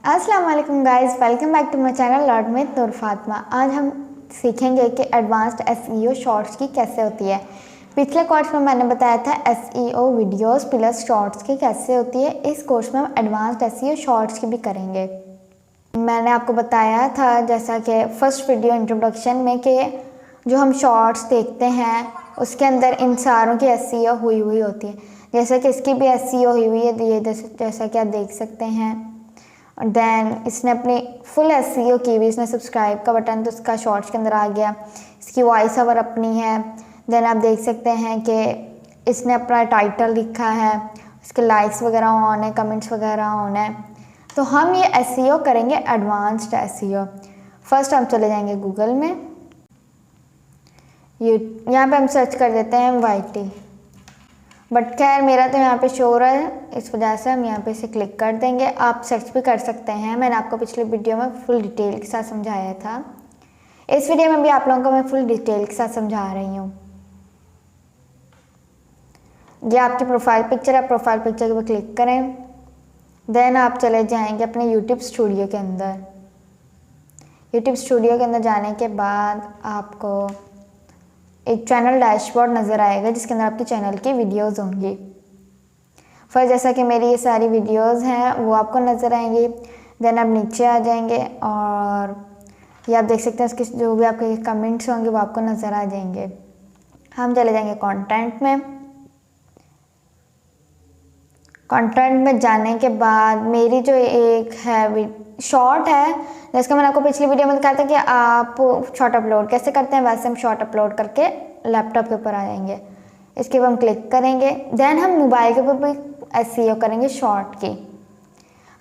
अस्सलाम वालेकुम guys, welcome back to my channel learn with Noor Fatima. आज हम सीखेंगे कि एडवांस्ड एसईओ शॉर्ट्स की कैसे होती है। पिछले कोर्स में मैंने बताया था एसईओ वीडियोस प्लस शॉर्ट्स की कैसे होती है। इस कोर्स में हम एडवांस्ड एसईओ शॉर्ट्स की भी करेंगे। मैंने आपको बताया था जैसा कि फर्स्ट वीडियो इंट्रोडक्शन में कि जो हम शॉर्ट्स देखते हैं उसके अंदर इन सारों की एसईओ हुई होती है। जैसे कि इसकी भी एसईओ हुई है, ये जैसा कि आप देख सकते हैं। और देन इसने अपनी फुल एसईओ की हुई, इसने सब्सक्राइब का बटन तो उसका शॉर्ट्स के अंदर आ गया। इसकी वॉइस ओवर अपनी है। देन आप देख सकते हैं कि इसने अपना टाइटल लिखा है, इसके लाइक्स वगैरह ऑन है, कमेंट्स वगैरह ऑन है। तो हम ये एसईओ करेंगे एडवांस्ड एसईओ। फर्स्ट हम चले जाएंगे गूगल में, यहाँ पे हम सर्च कर देते हैं वाईटी, बट खैर मेरा तो यहाँ पे शो हो रहा है, इस वजह से हम यहाँ पे इसे क्लिक कर देंगे। आप सर्च भी कर सकते हैं, मैंने आपको पिछले वीडियो में फुल डिटेल के साथ समझाया था। इस वीडियो में भी आप लोगों को मैं फुल डिटेल के साथ समझा रही हूँ। ये आपकी प्रोफाइल पिक्चर है, प्रोफाइल पिक्चर के ऊपर क्लिक करें। देन आप चले जाएंगे अपने यूट्यूब स्टूडियो के अंदर। यूट्यूब स्टूडियो के अंदर जाने के बाद आपको एक चैनल डैशबोर्ड नज़र आएगा जिसके अंदर आपके चैनल की वीडियोस होंगी। फिर जैसा कि मेरी ये सारी वीडियोस हैं वो आपको नज़र आएंगी। देन आप नीचे आ जाएंगे और ये आप देख सकते हैं उसके जो भी आपके कमेंट्स होंगे वो आपको नज़र आ जाएंगे। हम चले जाएंगे कंटेंट में। कंटेंट में जाने के बाद मेरी जो एक है शॉर्ट है, जिसका मैंने आपको पिछली वीडियो में कहा था कि आप शॉर्ट अपलोड कैसे करते हैं, वैसे हम शॉर्ट अपलोड करके लैपटॉप के ऊपर आ जाएंगे। इसके ऊपर हम क्लिक करेंगे। देन हम मोबाइल के ऊपर भी एसईओ करेंगे शॉर्ट की।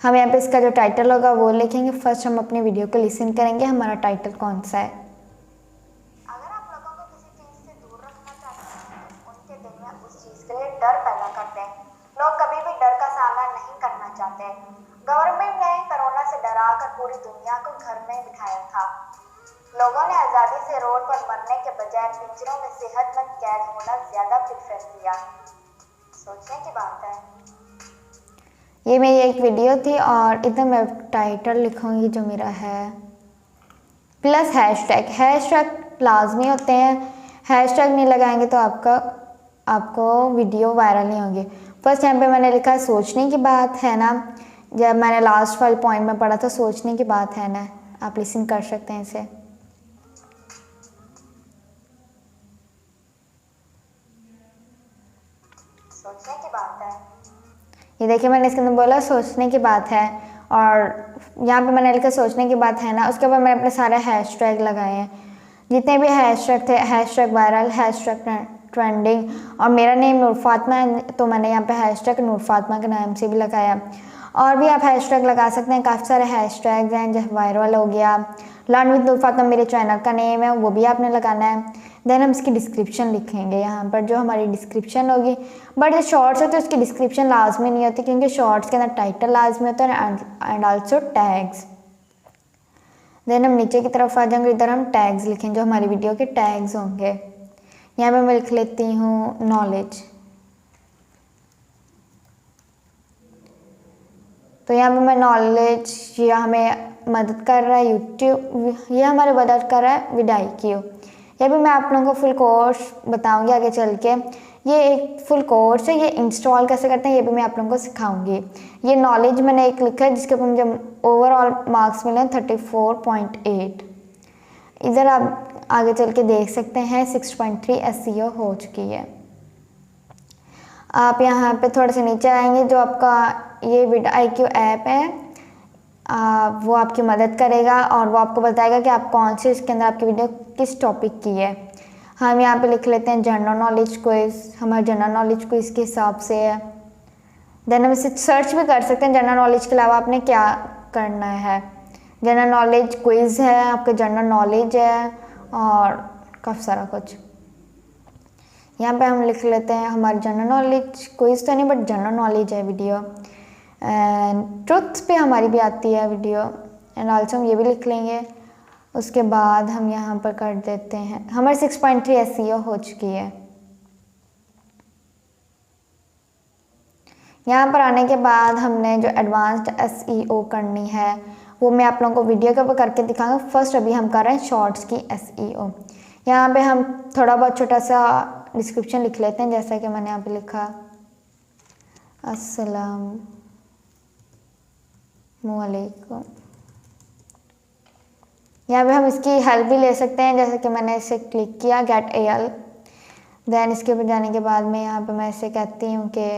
हम यहाँ पे इसका जो टाइटल होगा वो लिखेंगे। फर्स्ट हम अपनी वीडियो को लिसन करेंगे, हमारा टाइटल कौन सा है। अगर आप लोगों को किसी चीज से दूर रखना चाहते हैं तो उनके दिल में उस चीज के लिए डर पैदा करते हैं। लोग कभी भी डर का सामना नहीं करना चाहते। गवर्नमेंट ने कोरोना से डराकर पूरी दुनिया को घर में बिठाया था। लोगों ने आज़ादी से रोड पर मरने के बजाय पिंजरों में सेहतमंद कैद होना ज्यादा प्रेफर किया। सोचने की बात है। ये मेरी एक वीडियो थी और इधर मैं टाइटल लिखूंगी जो मेरा है प्लस हैशटैग। हैशटैग लाजमी होते हैं, हैशटैग नहीं लगाएंगे तो आपको वीडियो वायरल नहीं होगी। फर्स्ट यहाँ पे मैंने लिखा सोचने की बात है ना, जब मैंने लास्ट वाले पॉइंट में पढ़ा था सोचने की बात है ना, आप लिसन कर सकते हैं इसे। सोचने की बात है। ये देखिए मैंने इसके अंदर बोला सोचने की बात है और यहाँ पे मैंने लिखा सोचने की बात है ना। उसके बाद मैंने अपने सारे हैशटैग लगाए हैं, जितने भी हैशटैग थे, हैशटैग वायरल, हैशटैग ट्रेंडिंग, और मेरा नेम नूर फातिमा है तो मैंने यहाँ पे हैशटैग नूर फातिमा के नाम से भी लगाया। और भी आप हैशटैग लगा सकते हैं, काफ़ी सारे हैशटैग्स हैं। जैसे वायरल हो गया, लर्न विद नूर फातिमा मेरे चैनल का नेम है, वो भी आपने लगाना है। देन हम इसकी डिस्क्रिप्शन लिखेंगे यहाँ पर, जो हमारी डिस्क्रिप्शन होगी। बट जो शॉर्ट्स होते हैं उसकी डिस्क्रिप्शन लाजमी नहीं होती, क्योंकि शॉर्ट्स के अंदर टाइटल लाजमी होता है एंड आल्सो टैग्स। देन हम नीचे की तरफ आ जाएंगे, इधर हम टैग्स लिखेंगे, जो हमारी वीडियो के टैग्स होंगे। यहाँ पे मैं लिख लेती हूँ नॉलेज। तो यहाँ पे मैं नॉलेज, ये हमें मदद कर रहा है यूट्यूब, ये हमारी मदद कर रहा है vidIQ। ये भी मैं आप लोगों को फुल कोर्स बताऊंगी आगे चल के। ये एक फुल कोर्स है, ये इंस्टॉल कैसे करते हैं ये भी मैं आप लोगों को सिखाऊंगी। ये नॉलेज मैंने एक लिखा है जिसके ऊपर मुझे ओवरऑल मार्क्स मिले 34.8। इधर आप आगे चल के देख सकते हैं 6.3 एसईओ हो चुकी है। आप यहाँ पे थोड़े से नीचे आएंगे, जो आपका ये vidIQ ऐप है वो आपकी मदद करेगा और वो आपको बताएगा कि आप कौन से इसके अंदर आपकी वीडियो किस टॉपिक की है। हम यहाँ पे लिख लेते हैं जनरल नॉलेज क्विज, हमारा जनरल नॉलेज क्विज के हिसाब से है। देन हम इसे सर्च भी कर सकते हैं, जनरल नॉलेज के अलावा आपने क्या करना है। जनरल नॉलेज क्विज है, आपका जनरल नॉलेज है और काफ़ी सारा कुछ। यहाँ पे हम लिख लेते हैं हमारी जनरल नॉलेज क्विज तो नहीं बट जनरल नॉलेज है वीडियो, एंड ट्रुथ पे हमारी भी आती है वीडियो, एंड आल्सो हम ये भी लिख लेंगे। उसके बाद हम यहाँ पर कर देते हैं, हमारी 6.3 एसईओ हो चुकी है। यहाँ पर आने के बाद हमने जो एडवांस्ड SEO करनी है वो मैं आप लोगों को वीडियो के ऊपर करके दिखाऊंगा। फर्स्ट अभी हम कर रहे हैं शॉर्ट्स की SEO। यहाँ पे हम थोड़ा बहुत छोटा सा डिस्क्रिप्शन लिख लेते हैं, जैसा कि मैंने यहाँ पे लिखा अस्सलामुअलैकुम। यहाँ पे हम इसकी हेल्प भी ले सकते हैं, जैसे कि मैंने इसे क्लिक किया गेट AL। देन इसके ऊपर जाने के बाद में यहाँ पे मैं इसे कहती हूँ कि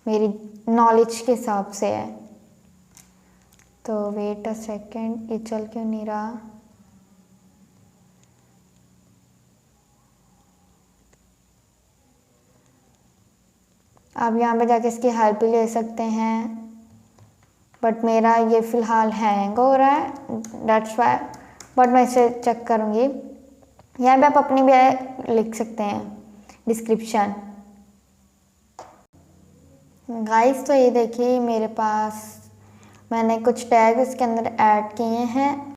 मेरी नॉलेज के हिसाब से है। तो वेट अ सेकेंड, ये चल क्यों नहीं रहा। आप यहाँ पे जाके इसकी हेल्प भी ले सकते हैं, बट मेरा ये फ़िलहाल हैंग हो रहा है, दैट्स वाई। बट मैं इसे चेक करूँगी। यहाँ पे आप अपनी भी लिख सकते हैं डिस्क्रिप्शन। गाइस तो ये देखिए मेरे पास मैंने कुछ टैग इसके अंदर ऐड किए हैं।